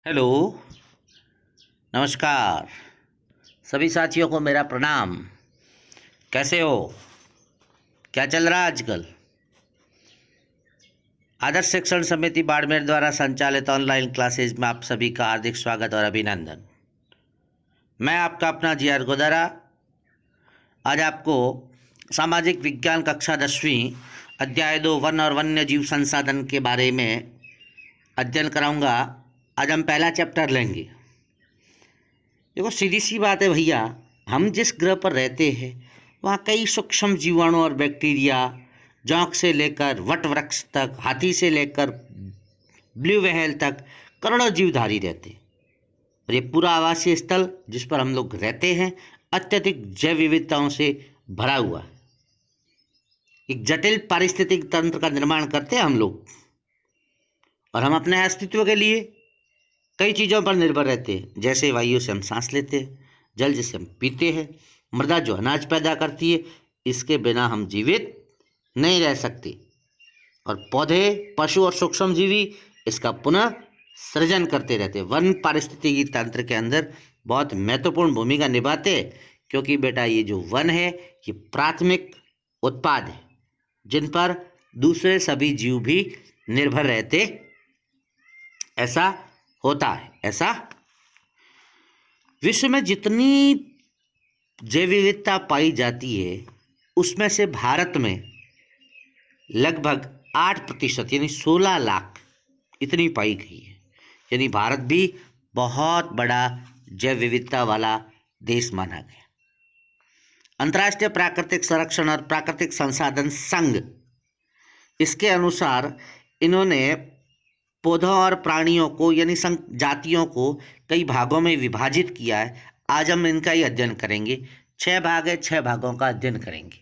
Hello. नमस्कार। सभी साथियों को मेरा प्रणाम। कैसे हो? क्या चल रहा है आजकल? आदर्श शिक्षण समिति बाड़मेर द्वारा संचालित ऑनलाइन क्लासेज में आप सभी का हार्दिक स्वागत और अभिनंदन। मैं आपका अपना जी.आर. गोदारा आज आपको सामाजिक विज्ञान कक्षा 10वीं अध्याय 2 वन और वन्य जीव संसाधन के बारे में अध्ययन कराऊंगा। आज हम पहला चैप्टर लेंगे। देखो, सीधी सी बात है भैया, हम जिस ग्रह पर रहते हैं वहाँ कई सूक्ष्म जीवाणु और बैक्टीरिया, जोंक से लेकर वट वृक्ष तक, हाथी से लेकर ब्लू व्हेल तक करोड़ों जीवधारी रहते हैं। और ये पूरा आवासीय स्थल जिस पर हम लोग रहते हैं अत्यधिक जैव विविधताओं से भरा हुआ है। एक जटिल पारिस्थितिक तंत्र का निर्माण करते हैं हम लोग, और हम अपने अस्तित्व के लिए कई चीज़ों पर निर्भर रहते हैं। जैसे वायु से हम सांस लेते हैं, जल जिसे हम पीते हैं, मृदा जो अनाज पैदा करती है, इसके बिना हम जीवित नहीं रह सकते। और पौधे, पशु और सूक्ष्म जीवी इसका पुनः सृजन करते रहते हैं। वन पारिस्थितिकी तंत्र के अंदर बहुत महत्वपूर्ण भूमिका निभाते हैं, क्योंकि बेटा ये जो वन है ये प्राथमिक उत्पाद है जिन पर दूसरे सभी जीव भी निर्भर रहते। ऐसा होता है। ऐसा विश्व में जितनी जैव विविधता पाई जाती है उसमें से भारत में लगभग 8% यानी 16 लाख इतनी पाई गई है। यानी भारत भी बहुत बड़ा जैव विविधता वाला देश माना गया। अंतर्राष्ट्रीय प्राकृतिक संरक्षण और प्राकृतिक संसाधन संघ, इसके अनुसार इन्होंने पौधों और प्राणियों को यानी जातियों को कई भागों में विभाजित किया है। आज हम इनका ही अध्ययन करेंगे। 6 भाग है, 6 भागों का अध्ययन करेंगे।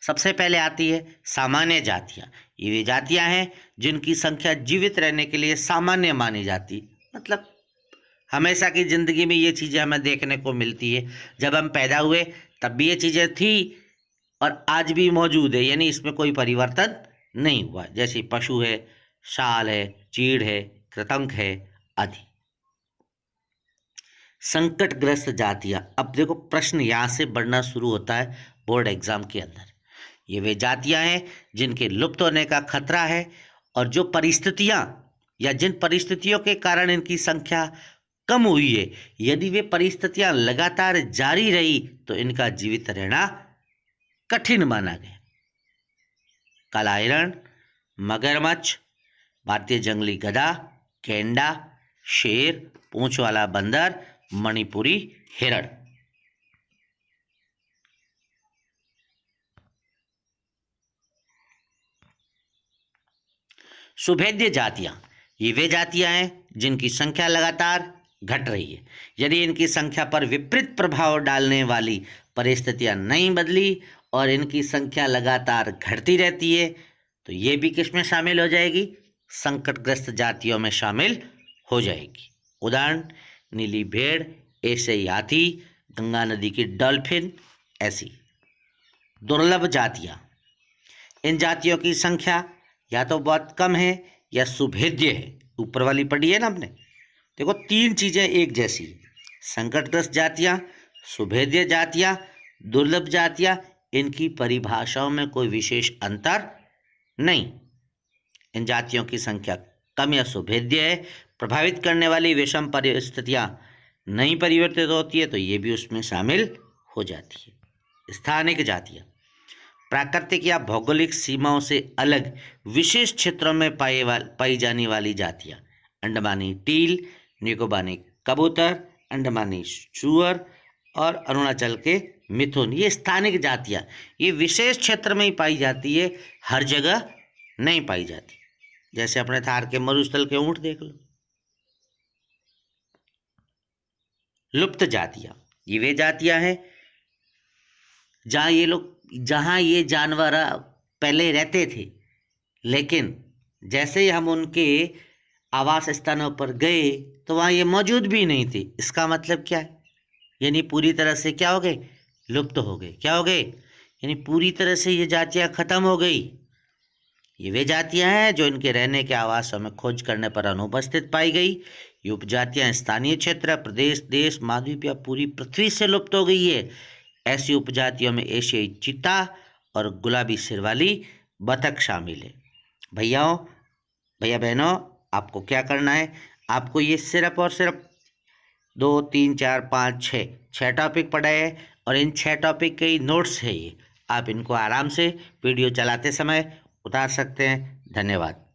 सबसे पहले आती है सामान्य जातियाँ। ये वे जातियाँ हैं जिनकी संख्या जीवित रहने के लिए सामान्य मानी जाती, मतलब हमेशा की ज़िंदगी में ये चीज़ें हमें देखने को मिलती है। जब हम पैदा हुए तब भी ये चीज़ें थी और आज भी मौजूद है, यानी इसमें कोई परिवर्तन नहीं हुआ। जैसे पशु है, शाल है, चीड़ है, कृतंक है आदि। संकटग्रस्त जातियां। अब देखो, प्रश्न यहाँ से बढ़ना शुरू होता है बोर्ड एग्जाम के अंदर। ये वे जातियां हैं जिनके लुप्त होने का खतरा है, और जो परिस्थितियां या जिन परिस्थितियों के कारण इनकी संख्या कम हुई है, यदि वे परिस्थितियां लगातार जारी रही तो इनका जीवित रहना कठिन माना गया। काला हिरण, मगरमच्छ, भारतीय जंगली गधा, गेंडा, शेर, पूंछ वाला बंदर, मणिपुरी हिरण। सुभेद्य जातियां। ये वे जातियां हैं जिनकी संख्या लगातार घट रही है। यदि इनकी संख्या पर विपरीत प्रभाव डालने वाली परिस्थितियां नहीं बदली और इनकी संख्या लगातार घटती रहती है तो ये भी किसमें शामिल हो जाएगी? संकटग्रस्त जातियों में शामिल हो जाएगी। उदाहरण, नीली भेड़, एशियाई हाथी, गंगा नदी की डॉल्फिन, ऐसी। दुर्लभ जातियां। इन जातियों की संख्या या तो बहुत कम है या सुभेद्य है। ऊपर वाली पढ़ी है ना आपने। देखो, 3 चीजें एक जैसी है। संकटग्रस्त जातियां, सुभेद्य जातियां, दुर्लभ जातियां। इनकी परिभाषाओं में कोई विशेष अंतर नहीं। इन जातियों की संख्या कम या सुभेद्य है। प्रभावित करने वाली विषम परिस्थितियां नहीं परिवर्तित होती है तो ये भी उसमें शामिल हो जाती है। स्थानिक जातियां। प्राकृतिक या भौगोलिक सीमाओं से अलग विशेष क्षेत्रों में पाई जाने वाली जातियां। अंडमानी टील, निकोबारी कबूतर, अंडमानी सूअर और अरुणाचल के मिथुन। ये स्थानिक जातियां, ये विशेष क्षेत्र में ही पाई जाती है, हर जगह नहीं पाई जाती। जैसे अपने थार के मरुस्थल के ऊंट देख लो। लुप्त जातियां। ये वे जातियां हैं जहां ये जानवर पहले रहते थे, लेकिन जैसे ही हम उनके आवास स्थानों पर गए तो वहाँ ये मौजूद भी नहीं थे। इसका मतलब क्या है? यानी पूरी तरह से क्या हो गए? लुप्त हो गए। क्या हो गए? यानी पूरी तरह से ये जातियाँ खत्म हो गई। ये वे जातियाँ हैं जो इनके रहने के आवासों में खोज करने पर अनुपस्थित पाई गई ये उपजातियां स्थानीय क्षेत्र, प्रदेश, देश, महाद्वीप या पूरी पृथ्वी से लुप्त हो गई है। ऐसी उपजातियों में एशियाई चीता और गुलाबी सिर वाली बतख शामिल है। भैया बहनों, आपको क्या करना है, आपको ये सिर्फ और सिर्फ 2, 3, 4, 5, 6 टॉपिक पढ़े हैं और इन 6 टॉपिक के ही नोट्स है ये। आप इनको आराम से वीडियो चलाते समय उतार सकते हैं। धन्यवाद।